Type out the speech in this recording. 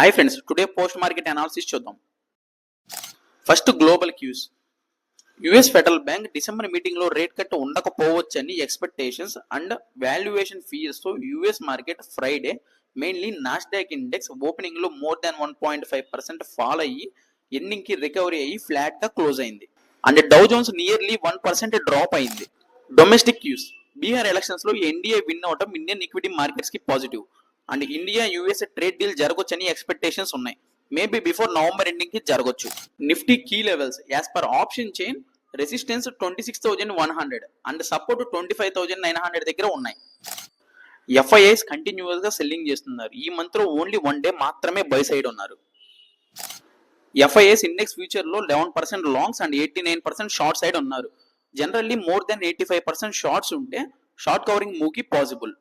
Hi friends, today post market analysis చూద్దాం. First global cues. US federal bank December meeting లో rate cut ఉండకపోవచ్చని expectations and valuation fears తో US market Friday mainly Nasdaq index opening లో more than 1.5% fall అయ్యి ending కి recovery అయ్యి flat గా close అయింది. And Dow Jones nearly 1% drop అయింది. Domestic cues. బీహార్ ఎలక్షన్స్ లో ఎన్డీఏ విన్ అవటం ఇండియన్ ఈక్విటీ మార్కెట్స్ కి positive. And India US trade deal జరగొచ్చని ఎక్స్పెక్టేషన్స్ ఉన్నాయి. మేబీ బిఫోర్ నవంబర్ ఎండింగ్ కి జరగొచ్చు. Nifty key levels as per option chain resistance 26,100 and support 25,900 దగ్గర ఉన్నాయి. ఎఫ్ఐఐస్ కంటిన్యూస్ గా సెల్లింగ్ చేస్తున్నారు. ఈ మంత్ లో ఓన్లీ 1 డే మాత్రమే బై సైడ్ ఉన్నారు. ఎఫ్ఐఐస్ ఇండెక్స్ ఫ్యూచర్ లో 11% లాంగ్స్ అండ్ 89% షార్ట్ సైడ్ ఉన్నారు. జనరల్లీ మోర్ దెన్ 85% షార్ట్స్ ఉంటే షార్ట్ కవరింగ్ మూవ్ కి పాసిబుల్.